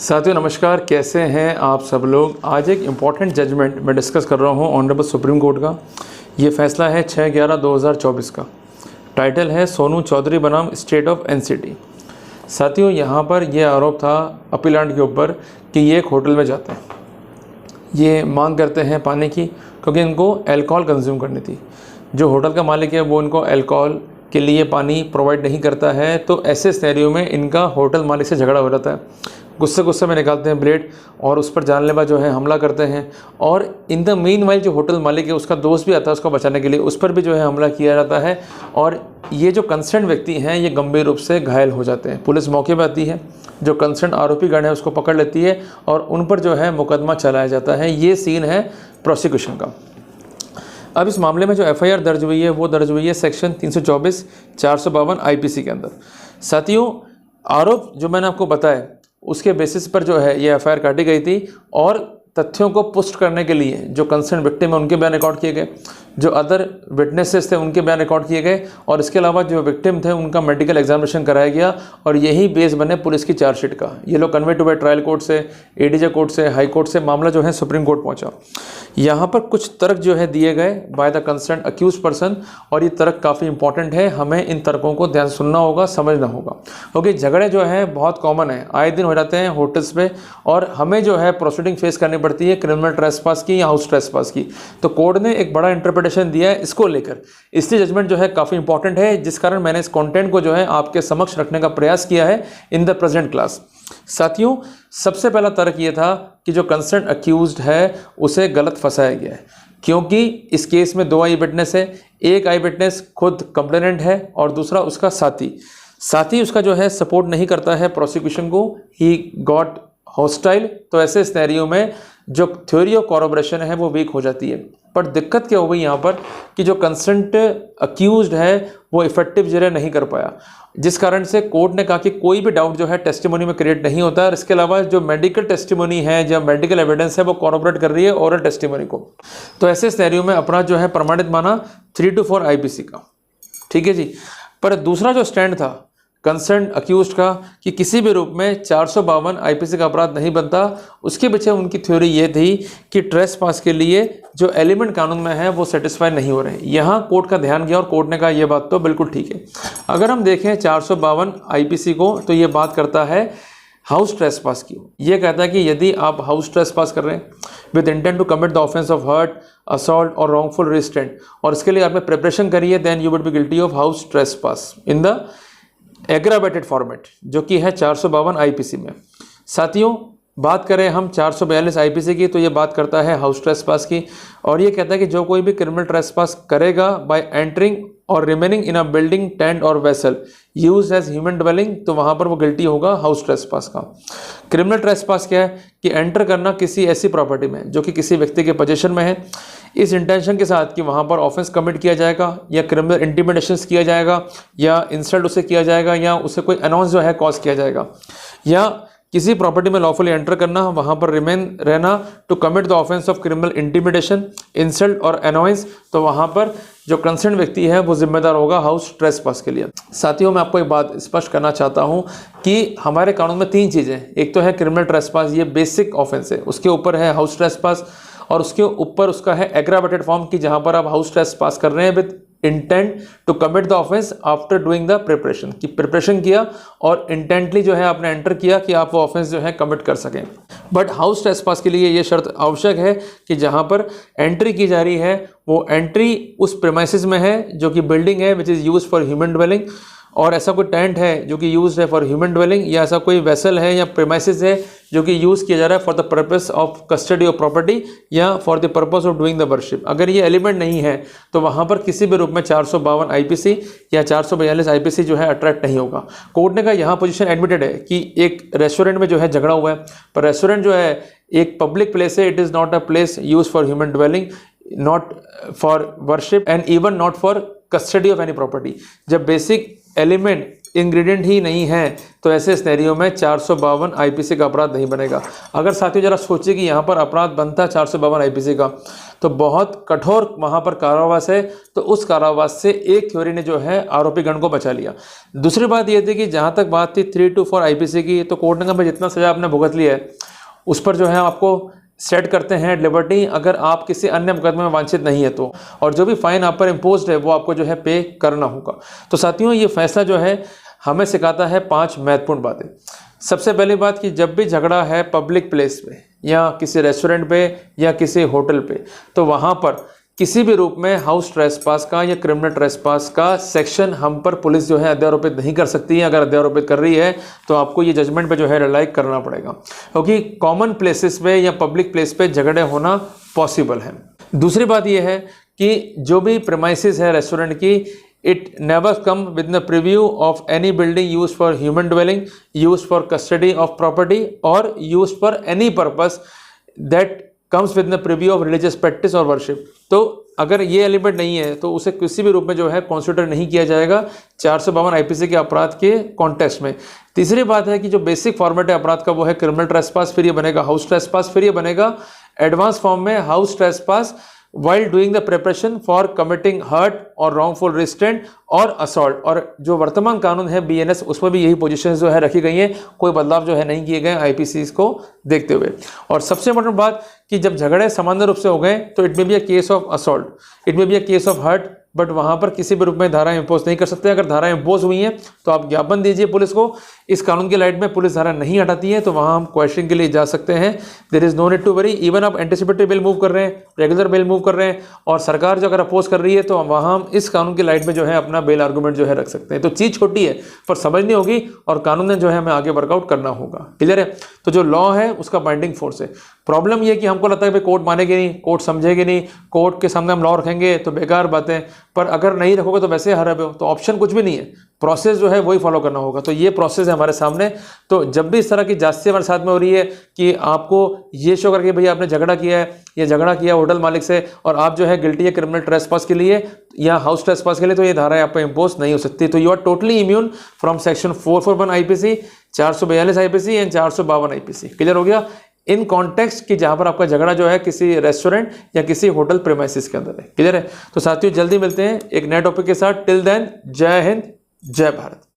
साथियों नमस्कार, कैसे हैं आप सब लोग। आज एक इम्पॉर्टेंट जजमेंट मैं डिस्कस कर रहा हूं ऑनरेबल सुप्रीम कोर्ट का। ये फैसला है 6/11/2024 का। टाइटल है सोनू चौधरी बनाम स्टेट ऑफ एनसीटी। साथियों यहाँ पर यह आरोप था अपीलांट के ऊपर कि ये एक होटल में जाते हैं, ये मांग करते हैं पानी की क्योंकि इनको अल्कोहल कंज्यूम करनी थी। जो होटल का मालिक है वो इनको अल्कोहल के लिए पानी प्रोवाइड नहीं करता है, तो ऐसे सिनेरियो में इनका होटल मालिक से झगड़ा हो जाता है। गुस्से में निकालते हैं ब्लेड और उस पर जानलेवा जो है हमला करते हैं। और इन द मीन वाइल जो होटल मालिक है उसका दोस्त भी आता है उसको बचाने के लिए, उस पर भी जो है हमला किया जाता है और ये जो कंसर्न व्यक्ति हैं ये गंभीर रूप से घायल हो जाते हैं। पुलिस मौके पर आती है, जो कंसर्न आरोपी गण है उसको पकड़ लेती है और उन पर जो है मुकदमा चलाया जाता है। ये सीन है प्रोसिक्यूशन का। अब इस मामले में जो एफआईआर दर्ज हुई है वो दर्ज हुई है सेक्शन 324, 452 आईपीसी के अंदर। साथियों आरोप जो मैंने आपको बताया उसके बेसिस पर जो है ये एफआईआर काटी गई थी और तथ्यों को पुष्ट करने के लिए जो कंसर्न विक्टिम है उनके बयान रिकॉर्ड किए गए, जो अदर विटनेसेस थे उनके बयान रिकॉर्ड किए गए और इसके अलावा जो विक्टिम थे उनका मेडिकल एग्जामिनेशन कराया गया और यही बेस बने पुलिस की चार्जशीट का। ये लोग convey to by trial court से, एडीजे कोर्ट से, हाई कोर्ट से मामला जो है सुप्रीम कोर्ट पहुंचा। यहाँ पर कुछ तर्क जो है दिए गए by the concern accuse person और ये तर्क काफ़ी इंपॉर्टेंट है। हमें इन तर्कों को ध्यान सुनना होगा, समझना होगा, क्योंकि झगड़े जो है बहुत कॉमन है, आए दिन हो जाते हैं होटल्स पे और हमें जो है प्रोसीडिंग फेस करनी पड़ती है क्रिमिनल ट्रेसपास की या हाउस ट्रेसपास की। तो कोर्ट ने एक बड़ा इंटरप्रिटेशन दिया है इसको लेकर, इसलिए जजमेंट जो है काफ़ी इंपॉर्टेंट है, जिस कारण मैंने इस कंटेंट को जो है आपके समक्ष रखने का प्रयास किया है इन द प्रेजेंट क्लास। साथियों सबसे पहला तर्क ये था कि जो कंसर्न अक्यूज्ड है उसे गलत फंसाया गया है, क्योंकि इस केस में 2 आई विटनेस है। एक आई विटनेस खुद कंप्लेनेंट है और दूसरा उसका साथी उसका जो है सपोर्ट नहीं करता है प्रोसिक्यूशन को, ही गॉट हॉस्टाइल। तो ऐसे सिनेरियो में जो थ्योरी ऑफ कॉरबोरेशन है वो वीक हो जाती है। पर दिक्कत क्या हो गई यहाँ पर कि जो कंसर्न्ड अक्यूज्ड है वो इफेक्टिव जिरह नहीं कर पाया, जिस कारण से कोर्ट ने कहा कि कोई भी डाउट जो है टेस्टिमोनी में क्रिएट नहीं होता है। और इसके अलावा जो मेडिकल टेस्टिमोनी है, जो मेडिकल एविडेंस है वो कॉरबोरेट कर रही है ओरल टेस्टिमोनी को। तो ऐसे सिनेरियो में अपराध जो है प्रमाणित माना 3 to 4 आईपीसी का। ठीक है जी। पर दूसरा जो स्टैंड था कंसर्न अक्यूज्ड का कि किसी भी रूप में 452 आईपीसी का अपराध नहीं बनता, उसके पीछे उनकी थ्योरी ये थी कि ट्रेसपास के लिए जो एलिमेंट कानून में है वो सेटिस्फाई नहीं हो रहे। यहाँ कोर्ट का ध्यान गया और कोर्ट ने कहा यह बात तो बिल्कुल ठीक है। अगर हम देखें 452 आईपीसी को तो ये बात करता है हाउस ट्रेसपास की। ये कहता है कि यदि आप हाउस ट्रेसपास कर रहे हैं with intent to commit the offence of hurt, assault और रॉन्गफुल रिस्ट्रेंट और इसके लिए आपने प्रिपरेशन करी है, then you would be guilty of house trespass in the aggravated format, जो कि है 452 आईपीसी में। साथियों बात करें हम 442 आईपीसी की तो ये बात करता है हाउस ट्रेसपास की और ये कहता है कि जो कोई भी क्रिमिनल ट्रेसपास करेगा बाय एंटरिंग और remaining in a building, tent और vessel used as human dwelling, तो वहाँ पर वो गिल्टी होगा हाउस ट्रेसपास का। क्रिमिनल ट्रेसपास क्या है कि एंटर करना किसी ऐसी प्रॉपर्टी में जो कि किसी व्यक्ति के पोजीशन में है, इस इंटेंशन के साथ कि वहाँ पर ऑफेंस कमिट किया जाएगा या क्रिमिनल इंटिमिडेशन किया जाएगा या इंसल्ट उसे किया जाएगा या उसे कोई अनाउंस जो है कॉज किया जाएगा, या किसी प्रॉपर्टी में लॉफुली एंटर करना, वहाँ पर रिमेन रहना to commit the offence of criminal intimidation, insult और अनॉयंस, तो वहाँ पर जो कंसर्न व्यक्ति है वो जिम्मेदार होगा हाउस ट्रेसपास के लिए। साथियों मैं आपको एक बात स्पष्ट करना चाहता हूँ कि हमारे कानून में 3 चीज़ें, एक तो है क्रिमिनल ट्रेसपास, ये बेसिक ऑफेंस है, उसके ऊपर है हाउस ट्रेसपास और उसके ऊपर उसका है एग्रावेटेड फॉर्म की जहाँ पर आप हाउस ट्रेसपास कर रहे हैं with intent to commit the offence after doing the preparation, कि प्रिपरेशन किया और इंटेंटली जो है आपने एंटर किया कि आप वो ऑफेंस जो है कमिट कर सकें। बट हाउस ट्रेसपास के लिए ये शर्त आवश्यक है कि जहां पर एंट्री की जा रही है वो एंट्री उस प्रेमाइसिस में है जो कि बिल्डिंग है which is use for human dwelling, और ऐसा कोई टेंट है जो कि यूज है फॉर ह्यूमन ड्वेलिंग, या ऐसा कोई वेसल है या प्रेमाइसिस है जो कि यूज़ किया जा रहा है for the purpose of custody of property या for the purpose of doing the worship. अगर ये एलिमेंट नहीं है तो वहाँ पर किसी भी रूप में 452 आईपीसी या 442 आईपीसी जो है अट्रैक्ट नहीं होगा। कोर्ट ने कहा यहाँ पोजीशन एडमिटेड है कि एक रेस्टोरेंट में जो है झगड़ा हुआ है, पर रेस्टोरेंट जो है एक पब्लिक प्लेस है, it is not a place use for human dwelling, not for worship and even not for custody of any property. जब बेसिक एलिमेंट इंग्रेडिएंट ही नहीं है तो ऐसे सिनेरियो में 452 आईपीसी का अपराध नहीं बनेगा। अगर साथियों जरा सोचिए कि यहाँ पर अपराध बनता 452 आईपीसी का तो बहुत कठोर वहाँ पर कारावास है, तो उस कारावास से एक थ्योरी ने जो है आरोपी गण को बचा लिया। दूसरी बात ये थी कि जहाँ तक बात थी 324 आईपीसी की, तो कोर्ट ने जितना सजा आपने भुगत लिया है उस पर जो है आपको सेट करते हैं लिबर्टी, अगर आप किसी अन्य मुकदमे में वांछित नहीं है तो, और जो भी फाइन आप पर इम्पोज्ड है वो आपको जो है पे करना होगा। तो साथियों ये फैसला जो है हमें सिखाता है 5 महत्वपूर्ण बातें। सबसे पहली बात कि जब भी झगड़ा है पब्लिक प्लेस पे या किसी रेस्टोरेंट पे या किसी होटल पे, तो वहाँ पर किसी भी रूप में हाउस ट्रेसपास का या क्रिमिनल ट्रेसपास का सेक्शन हम पर पुलिस जो है अध्यारोपित नहीं कर सकती है। अगर अध्यारोपित कर रही है तो आपको ये जजमेंट पे जो है रिलाई करना पड़ेगा, क्योंकि कॉमन प्लेसेस पे या पब्लिक प्लेस पे झगड़े होना पॉसिबल है। दूसरी बात ये है कि जो भी प्रेमाइसिस है रेस्टोरेंट की, it never come with the purview of any building use for human dwelling, use for custody of property और use for any purpose that comes with the purview of religious practice और worship. तो अगर ये element नहीं है तो उसे किसी भी रूप में जो है कंसीडर नहीं किया जाएगा 452 आईपीसी के अपराध के कॉन्टेक्स्ट में। तीसरी बात है कि जो बेसिक फॉर्मेट है अपराध का वो है क्रिमिनल ट्रेसपास, फिर ये बनेगा हाउस ट्रेसपास, फिर ये बनेगा एडवांस फॉर्म में house trespass while doing the preparation for committing hurt और wrongful restraint और assault। और जो वर्तमान कानून है BNS उसमें भी यही पोजीशंस जो है रखी गई हैं, कोई बदलाव जो है नहीं किए गए आईपीसी को देखते हुए। और सबसे इम्पोर्टेंट बात कि जब झगड़े सामान्य रूप से हो गए तो it may be a case of assault, it may be a case of hurt, but वहाँ पर किसी भी रूप में धारा इम्पोज नहीं कर सकते। अगर धारा इम्पोज हुई है तो आप ज्ञापन दीजिए पुलिस को। इस कानून की लाइट में पुलिस धारा नहीं हटाती है तो वहाँ हम क्वेश्चन के लिए जा सकते हैं। There is no need to worry. Even आप एंटिसिपेटरी बेल मूव कर रहे हैं, रेगुलर बेल मूव कर रहे हैं और सरकार जो अगर अपोज कर रही है तो वहाँ हम इस कानून की लाइट में जो है अपना बेल आर्गूमेंट जो है रख सकते हैं। तो चीज़ छोटी है पर समझनी होगी और कानून ने जो है हमें आगे वर्कआउट करना होगा। क्लियर है? तो जो लॉ है उसका बाइंडिंग फोर्स है। प्रॉब्लम ये कि हमको लगता है भाई कोर्ट मानेगी नहीं, कोर्ट समझेगी नहीं, कोर्ट के सामने हम लॉ रखेंगे तो बेकार बातें, पर अगर नहीं रखोगे तो वैसे हर हो, तो ऑप्शन कुछ भी नहीं है, प्रोसेस जो है वही फॉलो करना होगा। तो ये प्रोसेस है हमारे सामने। तो जब भी इस तरह की जांच हमारे साथ में हो रही है कि आपको ये शो करके भैया आपने झगड़ा किया है या झगड़ा किया होटल मालिक से और आप जो है गिल्टी है क्रिमिनल ट्रेसपास के लिए या हाउस ट्रेसपास के लिए, तो ये धाराएं आप पर इम्पोज नहीं हो सकती। तो you are totally immune from section 441 IPC, 442 IPC and 452 IPC. Clear हो गया? इन कॉन्टेक्स्ट कि जहां पर आपका झगड़ा जो है किसी रेस्टोरेंट या किसी होटल प्रीमाइसिस के अंदर है। क्लियर है? तो साथियों जल्दी मिलते हैं एक नए टॉपिक के साथ। टिल देन जय हिंद, जय भारत।